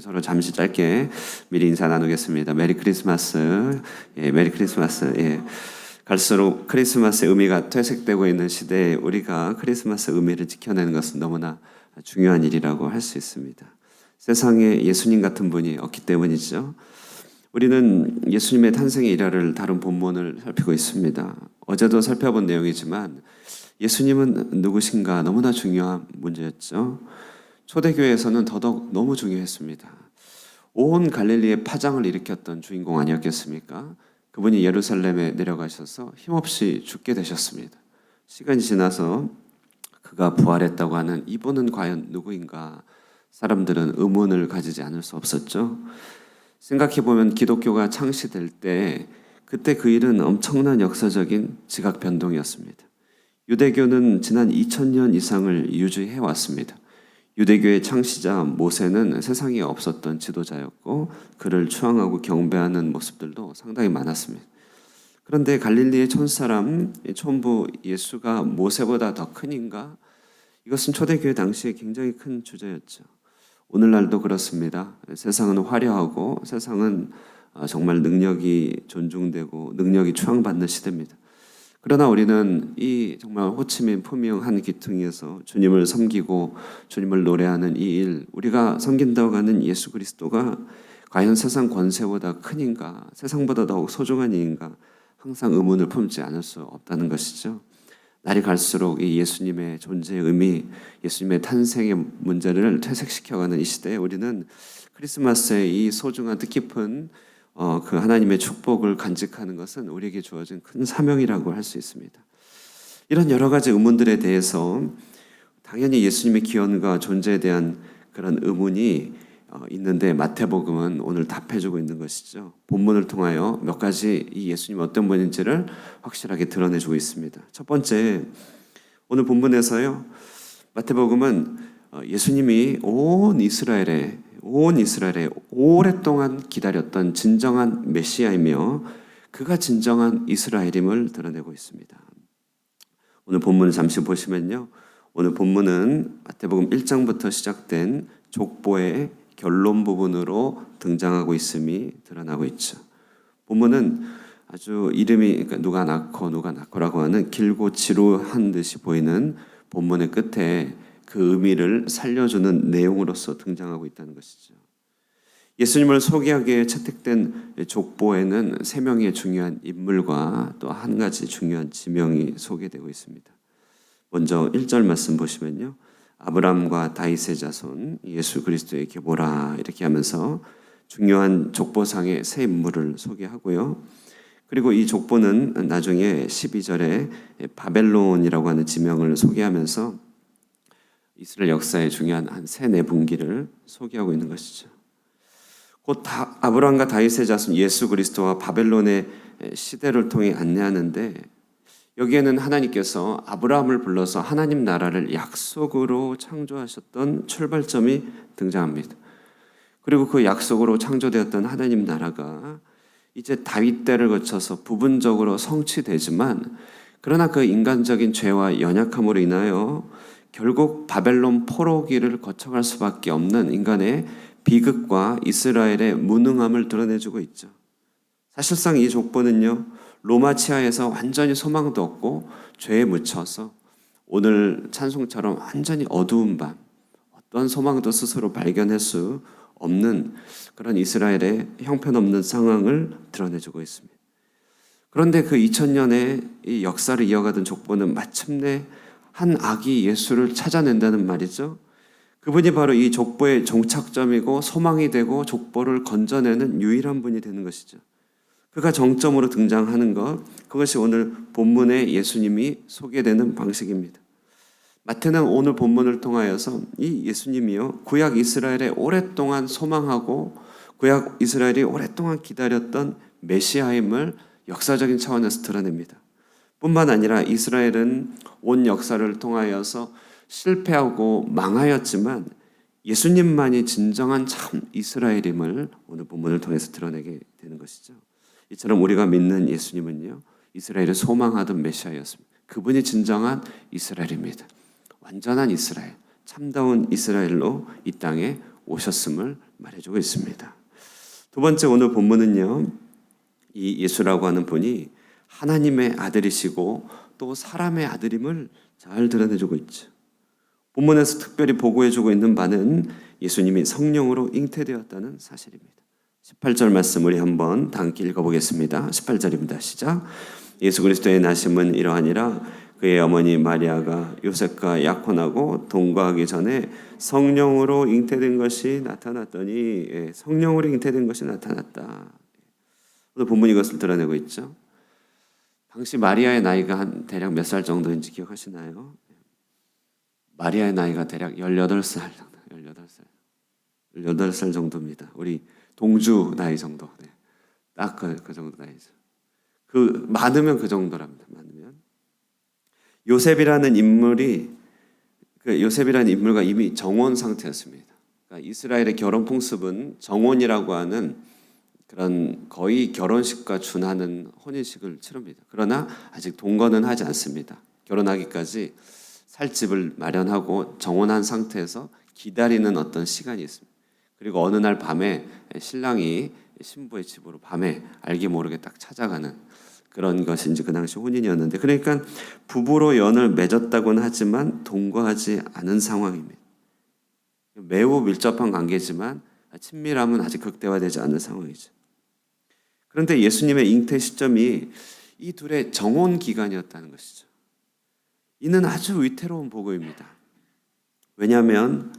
서로 잠시 짧게 미리 인사 나누겠습니다. 메리 크리스마스. 메리 크리스마스. 갈수록 크리스마스의 의미가 퇴색되고 있는 시대에 우리가 크리스마스 의미를 지켜내는 것은 너무나 중요한 일이라고 할 수 있습니다. 세상에 예수님 같은 분이 없기 때문이죠. 우리는 예수님의 탄생의 일화를 다룬 본문을 살피고 있습니다. 어제도 살펴본 내용이지만 예수님은 누구신가 너무나 중요한 문제였죠. 초대교회에서는 더더욱 너무 중요했습니다. 온 갈릴리에 파장을 일으켰던 주인공 아니었겠습니까? 그분이 예루살렘에 내려가셔서 힘없이 죽게 되셨습니다. 시간이 지나서 그가 부활했다고 하는 이분은 과연 누구인가? 사람들은 의문을 가지지 않을 수 없었죠. 생각해보면 기독교가 창시될 때 그때 그 일은 엄청난 역사적인 지각 변동이었습니다. 유대교는 지난 2000년 이상을 유지해 왔습니다. 유대교의 창시자 모세는 세상에 없었던 지도자였고 그를 추앙하고 경배하는 모습들도 상당히 많았습니다. 그런데 갈릴리의 촌사람, 촌부 예수가 모세보다 더 큰인가? 이것은 초대교회 당시에 굉장히 큰 주제였죠. 오늘날도 그렇습니다. 세상은 화려하고 세상은 정말 능력이 존중되고 능력이 추앙받는 시대입니다. 그러나 우리는 이 정말 호치민 품명 한 기퉁에서 주님을 섬기고 주님을 노래하는 이 일, 우리가 섬긴다고 하는 예수 그리스도가 과연 세상 권세보다 큰인가, 세상보다 더욱 소중한 이인가 항상 의문을 품지 않을 수 없다는 것이죠. 날이 갈수록 이 예수님의 존재의 의미, 예수님의 탄생의 문제를 퇴색시켜가는 이 시대에 우리는 크리스마스의 이 소중한 뜻깊은 그 하나님의 축복을 간직하는 것은 우리에게 주어진 큰 사명이라고 할 수 있습니다. 이런 여러 가지 의문들에 대해서 당연히 예수님의 기원과 존재에 대한 그런 의문이 있는데 마태복음은 오늘 답해주고 있는 것이죠. 본문을 통하여 몇 가지 이 예수님이 어떤 분인지를 확실하게 드러내주고 있습니다. 첫 번째, 오늘 본문에서요, 마태복음은 예수님이 온 이스라엘에 오랫동안 기다렸던 진정한 메시아이며 그가 진정한 이스라엘임을 드러내고 있습니다. 오늘 본문을 잠시 보시면요. 오늘 본문은 마태복음 1장부터 시작된 족보의 결론 부분으로 등장하고 있음이 드러나고 있죠. 본문은 아주 이름이 누가 낳고라고 하는 길고 지루한 듯이 보이는 본문의 끝에 그 의미를 살려주는 내용으로서 등장하고 있다는 것이죠. 예수님을 소개하기 위해 채택된 족보에는 3명의 중요한 인물과 또 한 가지 중요한 지명이 소개되고 있습니다. 먼저 1절 말씀 보시면요. 아브라함과 다윗의 자손 예수 그리스도의 계보라 이렇게 하면서 중요한 족보상의 3 인물을 소개하고요. 그리고 이 족보는 나중에 12절에 바벨론이라고 하는 지명을 소개하면서 이스라엘 역사의 중요한 한 3-4분기를 소개하고 있는 것이죠. 곧 아브라함과 다윗의 자손 예수 그리스도와 바벨론의 시대를 통해 안내하는데 여기에는 하나님께서 아브라함을 불러서 하나님 나라를 약속으로 창조하셨던 출발점이 등장합니다. 그리고 그 약속으로 창조되었던 하나님 나라가 이제 다윗 때를 거쳐서 부분적으로 성취되지만 그러나 그 인간적인 죄와 연약함으로 인하여 결국 바벨론 포로기를 거쳐갈 수밖에 없는 인간의 비극과 이스라엘의 무능함을 드러내주고 있죠. 사실상 이 족보는요, 로마 치하에서 완전히 소망도 없고 죄에 묻혀서 오늘 찬송처럼 완전히 어두운 밤, 어떠한 소망도 스스로 발견할 수 없는 그런 이스라엘의 형편없는 상황을 드러내주고 있습니다. 그런데 그 2000년의 이 역사를 이어가던 족보는 마침내 한 아기 예수를 찾아낸다는 말이죠. 그분이 바로 이 족보의 종착점이고 소망이 되고 족보를 건져내는 유일한 분이 되는 것이죠. 그가 정점으로 등장하는 것, 그것이 오늘 본문의 예수님이 소개되는 방식입니다. 마태는 오늘 본문을 통하여서 이 예수님이요, 구약 이스라엘에 오랫동안 소망하고 구약 이스라엘이 오랫동안 기다렸던 메시아임을 역사적인 차원에서 드러냅니다. 뿐만 아니라 이스라엘은 온 역사를 통하여서 실패하고 망하였지만 예수님만이 진정한 참 이스라엘임을 오늘 본문을 통해서 드러내게 되는 것이죠. 이처럼 우리가 믿는 예수님은요, 이스라엘을 소망하던 메시아였습니다. 그분이 진정한 이스라엘입니다. 완전한 이스라엘, 참다운 이스라엘로 이 땅에 오셨음을 말해주고 있습니다. 두 번째 오늘 본문은요, 이 예수라고 하는 분이 하나님의 아들이시고 또 사람의 아들임을 잘 드러내주고 있죠. 본문에서 특별히 보고해주고 있는 바는 예수님이 성령으로 잉태되었다는 사실입니다. 18절 말씀 우리 한번 다 함께 읽어보겠습니다. 18절입니다. 시작. 예수 그리스도의 나심은 이러하니라. 그의 어머니 마리아가 요셉과 약혼하고 동거하기 전에 성령으로 잉태된 것이 나타났더니, 성령으로 잉태된 것이 나타났다. 오늘 본문이 이것을 드러내고 있죠. 당시 마리아의 나이가 한 대략 몇 살 정도인지 기억하시나요? 마리아의 나이가 대략 18살 정도, 18살 정도입니다. 우리 동주 나이 정도. 네. 딱 그 정도 나이죠. 많으면 그 정도랍니다. 많으면. 요셉이라는 인물과 이미 정혼 상태였습니다. 그러니까 이스라엘의 결혼 풍습은 정혼이라고 하는 그런 거의 결혼식과 준하는 혼인식을 치릅니다. 그러나 아직 동거는 하지 않습니다. 결혼하기까지 살 집을 마련하고 정혼한 상태에서 기다리는 어떤 시간이 있습니다. 그리고 어느 날 밤에 신랑이 신부의 집으로 밤에 알게 모르게 딱 찾아가는 그런 것이 이제 그 당시 혼인이었는데, 그러니까 부부로 연을 맺었다고는 하지만 동거하지 않은 상황입니다. 매우 밀접한 관계지만 친밀함은 아직 극대화되지 않은 상황이죠. 그런데 예수님의 잉태 시점이 이 둘의 정혼 기간이었다는 것이죠. 이는 아주 위태로운 보고입니다. 왜냐하면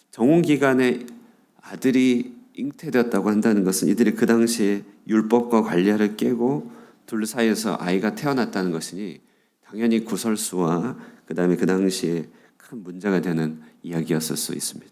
정혼 기간에 아들이 잉태되었다고 한다는 것은 이들이 그 당시에 율법과 관례를 깨고 둘 사이에서 아이가 태어났다는 것이니 당연히 구설수와 그다음에 그 당시에 큰 문제가 되는 이야기였을 수 있습니다.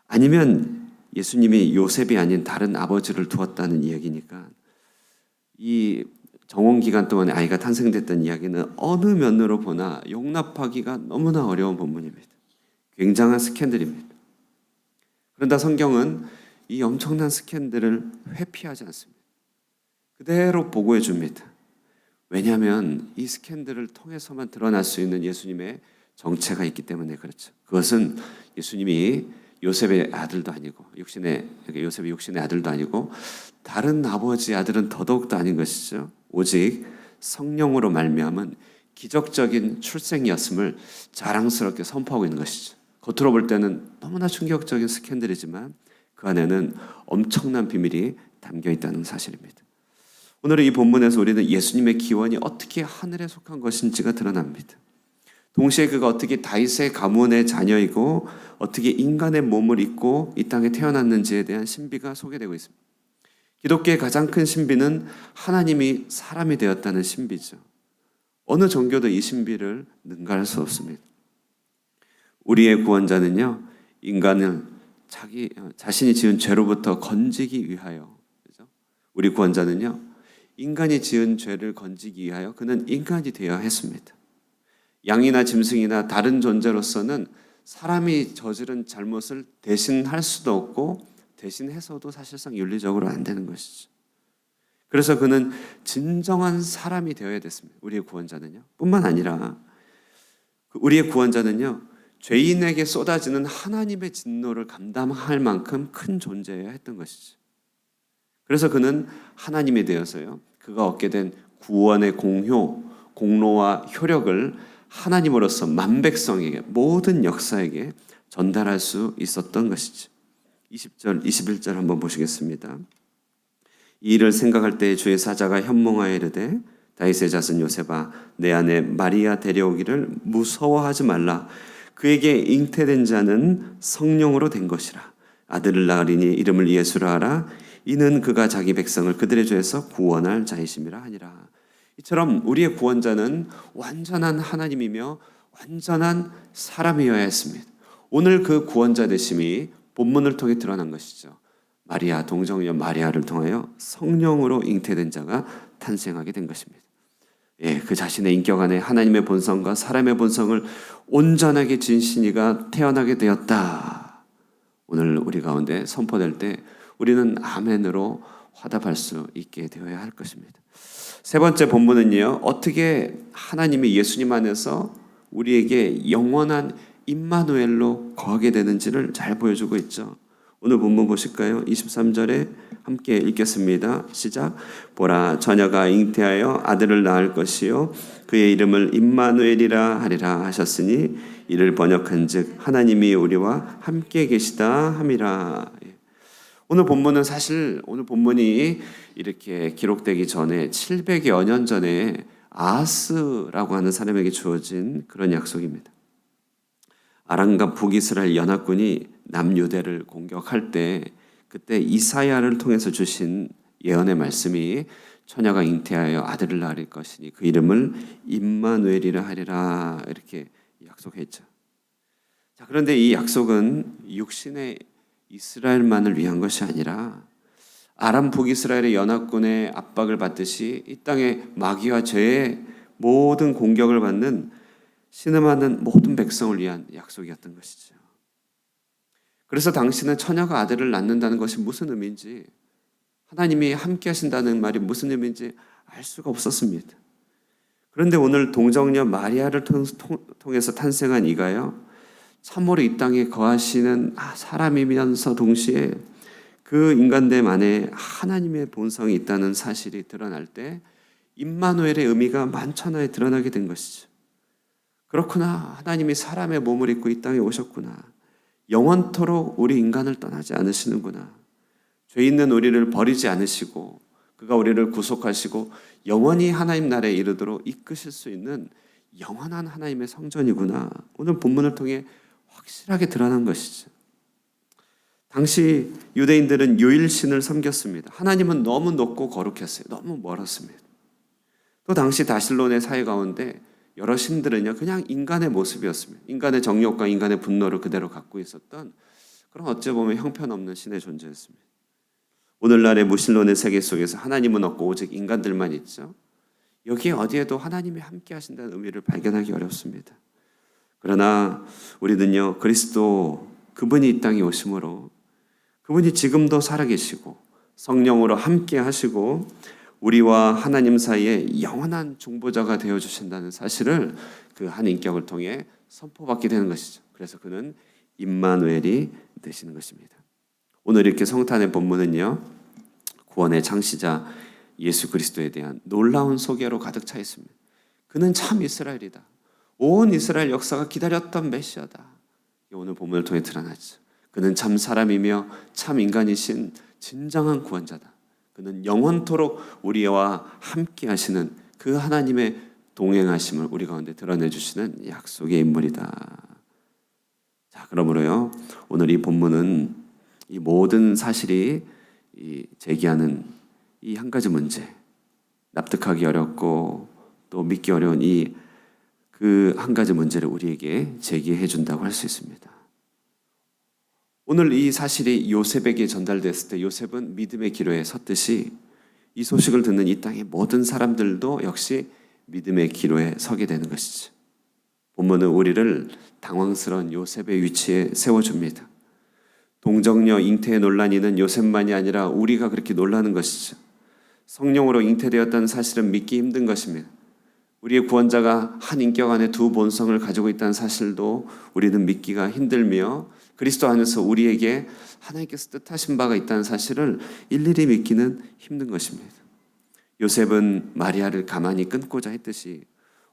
아니면 예수님이 요셉이 아닌 다른 아버지를 두었다는 이야기니까 이 정혼 기간 동안에 아이가 탄생됐다는 이야기는 어느 면으로 보나 용납하기가 너무나 어려운 본문입니다. 굉장한 스캔들입니다. 그런데 성경은 이 엄청난 스캔들을 회피하지 않습니다. 그대로 보고해 줍니다. 왜냐하면 이 스캔들을 통해서만 드러날 수 있는 예수님의 정체가 있기 때문에 그렇죠. 그것은 예수님이 요셉의 아들도 아니고 요셉의 육신의 아들도 아니고 다른 아버지의 아들은 더더욱도 아닌 것이죠. 오직 성령으로 말미암은 기적적인 출생이었음을 자랑스럽게 선포하고 있는 것이죠. 겉으로 볼 때는 너무나 충격적인 스캔들이지만 그 안에는 엄청난 비밀이 담겨 있다는 사실입니다. 오늘 이 본문에서 우리는 예수님의 기원이 어떻게 하늘에 속한 것인지가 드러납니다. 동시에 그가 어떻게 다윗의 가문의 자녀이고 어떻게 인간의 몸을 입고 이 땅에 태어났는지에 대한 신비가 소개되고 있습니다. 기독교의 가장 큰 신비는 하나님이 사람이 되었다는 신비죠. 어느 종교도 이 신비를 능가할 수 없습니다. 우리의 구원자는요, 인간을 자신이 지은 죄로부터 건지기 위하여, 그렇죠? 우리 구원자는요, 인간이 지은 죄를 건지기 위하여 그는 인간이 되어야 했습니다. 양이나 짐승이나 다른 존재로서는 사람이 저지른 잘못을 대신할 수도 없고 대신해서도 사실상 윤리적으로 안 되는 것이죠. 그래서 그는 진정한 사람이 되어야 됐습니다. 우리의 구원자는요. 뿐만 아니라 우리의 구원자는요, 죄인에게 쏟아지는 하나님의 진노를 감당할 만큼 큰 존재여야 했던 것이죠. 그래서 그는 하나님이 되어서요, 그가 얻게 된 구원의 공로와 효력을 하나님으로서 만백성에게, 모든 역사에게 전달할 수 있었던 것이죠. 20절, 21절 한번 보시겠습니다. 이 일을 생각할 때 주의 사자가 현몽하여 이르되 다윗의 자손 요셉아 내 아내 마리아 데려오기를 무서워하지 말라. 그에게 잉태된 자는 성령으로 된 것이라. 아들을 낳으리니 이름을 예수라 하라. 이는 그가 자기 백성을 그들의 죄에서 구원할 자이심이라 하니라. 이처럼 우리의 구원자는 완전한 하나님이며 완전한 사람이어야 했습니다. 오늘 그 구원자 되심이 본문을 통해 드러난 것이죠. 마리아, 동정녀 마리아를 통하여 성령으로 잉태된 자가 탄생하게 된 것입니다. 그 자신의 인격 안에 하나님의 본성과 사람의 본성을 온전하게 지닌 이가 태어나게 되었다. 오늘 우리 가운데 선포될 때 우리는 아멘으로 화답할 수 있게 되어야 할 것입니다. 세 번째 본문은요, 어떻게 하나님이 예수님 안에서 우리에게 영원한 임마누엘로 거하게 되는지를 잘 보여주고 있죠. 오늘 본문 보실까요? 23절에 함께 읽겠습니다. 시작. 보라, 처녀가 잉태하여 아들을 낳을 것이요 그의 이름을 임마누엘이라 하리라 하셨으니 이를 번역한즉 하나님이 우리와 함께 계시다 함이라. 오늘 본문은 사실 오늘 본문이 이렇게 기록되기 전에 700여 년 전에 아하스라고 하는 사람에게 주어진 그런 약속입니다. 아람과 북이스라엘 연합군이 남유대를 공격할 때 그때 이사야를 통해서 주신 예언의 말씀이 처녀가 잉태하여 아들을 낳을 것이니 그 이름을 임마누엘이라 하리라 이렇게 약속했죠. 자, 그런데 이 약속은 육신의 이스라엘만을 위한 것이 아니라 아람 북이스라엘의 연합군의 압박을 받듯이 이 땅에 마귀와 죄의 모든 공격을 받는 신음하는 모든 백성을 위한 약속이었던 것이죠. 그래서 당시는 처녀가 아들을 낳는다는 것이 무슨 의미인지, 하나님이 함께 하신다는 말이 무슨 의미인지 알 수가 없었습니다. 그런데 오늘 동정녀 마리아를 통해서 탄생한 이가요, 참으로 이 땅에 거하시는 사람이면서 동시에 그 인간됨 안에 하나님의 본성이 있다는 사실이 드러날 때 임마누엘의 의미가 만천하에 드러나게 된 것이죠. 그렇구나, 하나님이 사람의 몸을 입고 이 땅에 오셨구나, 영원토록 우리 인간을 떠나지 않으시는구나, 죄 있는 우리를 버리지 않으시고 그가 우리를 구속하시고 영원히 하나님 나라에 이르도록 이끄실 수 있는 영원한 하나님의 성전이구나, 오늘 본문을 통해 확실하게 드러난 것이죠. 당시 유대인들은 유일신을 섬겼습니다. 하나님은 너무 높고 거룩했어요. 너무 멀었습니다. 또 당시 다실론의 사회 가운데 여러 신들은요, 그냥 인간의 모습이었습니다. 인간의 정욕과 인간의 분노를 그대로 갖고 있었던 그런 어찌 보면 형편없는 신의 존재였습니다. 오늘날의 무신론의 세계 속에서 하나님은 없고 오직 인간들만 있죠. 여기에 어디에도 하나님이 함께 하신다는 의미를 발견하기 어렵습니다. 그러나 우리는요, 그리스도 그분이 이 땅에 오심으로 그분이 지금도 살아계시고 성령으로 함께 하시고 우리와 하나님 사이에 영원한 중보자가 되어주신다는 사실을 그 한 인격을 통해 선포받게 되는 것이죠. 그래서 그는 임마누엘이 되시는 것입니다. 오늘 이렇게 성탄의 본문은요, 구원의 창시자 예수 그리스도에 대한 놀라운 소개로 가득 차 있습니다. 그는 참 이스라엘이다. 온 이스라엘 역사가 기다렸던 메시아다. 오늘 본문을 통해 드러나죠. 그는 참 사람이며 참 인간이신 진정한 구원자다. 그는 영원토록 우리와 함께 하시는 그 하나님의 동행하심을 우리 가운데 드러내 주시는 약속의 인물이다. 자, 그러므로요, 오늘 이 본문은 이 모든 사실이 제기하는 이 한 가지 문제, 납득하기 어렵고 또 믿기 어려운 이 그 한 가지 문제를 우리에게 제기해 준다고 할 수 있습니다. 오늘 이 사실이 요셉에게 전달됐을 때 요셉은 믿음의 기로에 섰듯이 이 소식을 듣는 이 땅의 모든 사람들도 역시 믿음의 기로에 서게 되는 것이죠. 본문은 우리를 당황스러운 요셉의 위치에 세워줍니다. 동정녀 잉태의 논란이는 요셉만이 아니라 우리가 그렇게 놀라는 것이죠. 성령으로 잉태되었다는 사실은 믿기 힘든 것입니다. 우리의 구원자가 한 인격 안에 두 본성을 가지고 있다는 사실도 우리는 믿기가 힘들며 그리스도 안에서 우리에게 하나님께서 뜻하신 바가 있다는 사실을 일일이 믿기는 힘든 것입니다. 요셉은 마리아를 가만히 끊고자 했듯이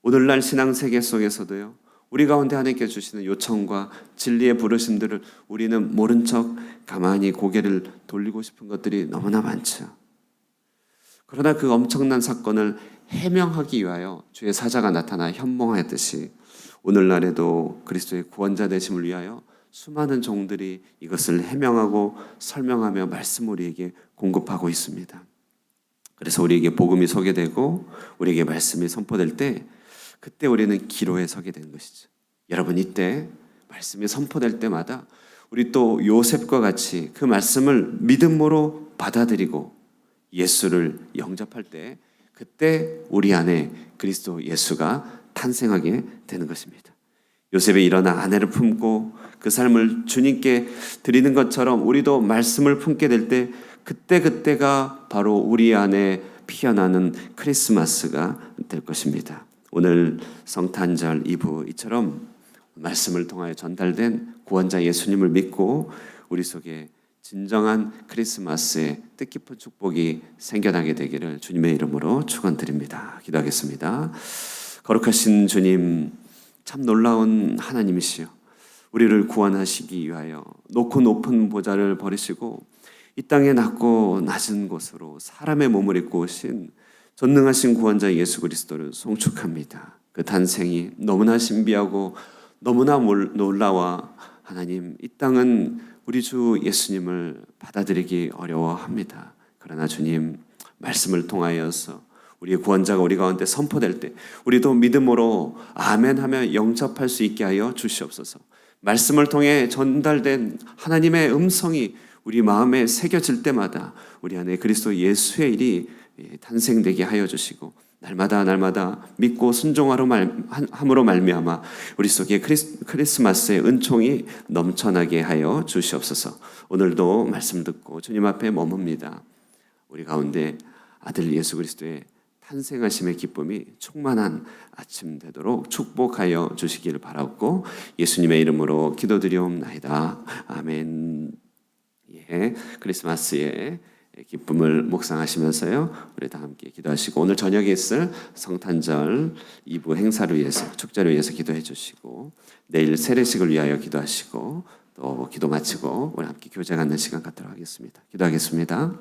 오늘날 신앙세계 속에서도요, 우리 가운데 하나님께 주시는 요청과 진리의 부르심들을 우리는 모른 척 가만히 고개를 돌리고 싶은 것들이 너무나 많죠. 그러나 그 엄청난 사건을 해명하기 위하여 주의 사자가 나타나 현몽하였듯이 오늘날에도 그리스도의 구원자 되심을 위하여 수많은 종들이 이것을 해명하고 설명하며 말씀 우리에게 공급하고 있습니다. 그래서 우리에게 복음이 소개되고 우리에게 말씀이 선포될 때 그때 우리는 기로에 서게 되는 것이죠. 여러분, 이때 말씀이 선포될 때마다 우리 또 요셉과 같이 그 말씀을 믿음으로 받아들이고 예수를 영접할 때 그때 우리 안에 그리스도 예수가 탄생하게 되는 것입니다. 요셉이 일어나 아내를 품고 그 삶을 주님께 드리는 것처럼 우리도 말씀을 품게 될 때 그때가 바로 우리 안에 피어나는 크리스마스가 될 것입니다. 오늘 성탄절 이브 이처럼 말씀을 통하여 전달된 구원자 예수님을 믿고 우리 속에 진정한 크리스마스의 뜻깊은 축복이 생겨나게 되기를 주님의 이름으로 축원드립니다. 기도하겠습니다. 거룩하신 주님, 참 놀라운 하나님이시여, 우리를 구원하시기 위하여 높고 높은 보좌를 버리시고 이 땅에 낮고 낮은 곳으로 사람의 몸을 입고 오신 전능하신 구원자 예수 그리스도를 송축합니다. 그 탄생이 너무나 신비하고 너무나 놀라워 하나님, 이 땅은 우리 주 예수님을 받아들이기 어려워합니다. 그러나 주님, 말씀을 통하여서 우리의 구원자가 우리 가운데 선포될 때 우리도 믿음으로 아멘하며 영접할 수 있게 하여 주시옵소서. 말씀을 통해 전달된 하나님의 음성이 우리 마음에 새겨질 때마다 우리 안에 그리스도 예수의 일이 탄생되게 하여 주시고 날마다 믿고 순종함으로 말미암아 우리 속에 크리스마스의 은총이 넘쳐나게 하여 주시옵소서. 오늘도 말씀 듣고 주님 앞에 머뭅니다. 우리 가운데 아들 예수 그리스도의 탄생하심의 기쁨이 충만한 아침 되도록 축복하여 주시기를 바라고 예수님의 이름으로 기도드리옵나이다. 아멘. 예, 크리스마스의 기쁨을 묵상하시면서요, 우리 다 함께 기도하시고 오늘 저녁에 있을 성탄절 2부 행사를 위해서, 축제를 위해서 기도해 주시고 내일 세례식을 위하여 기도하시고 또 기도 마치고 우리 함께 교제 갖는 시간 갖도록 하겠습니다. 기도하겠습니다.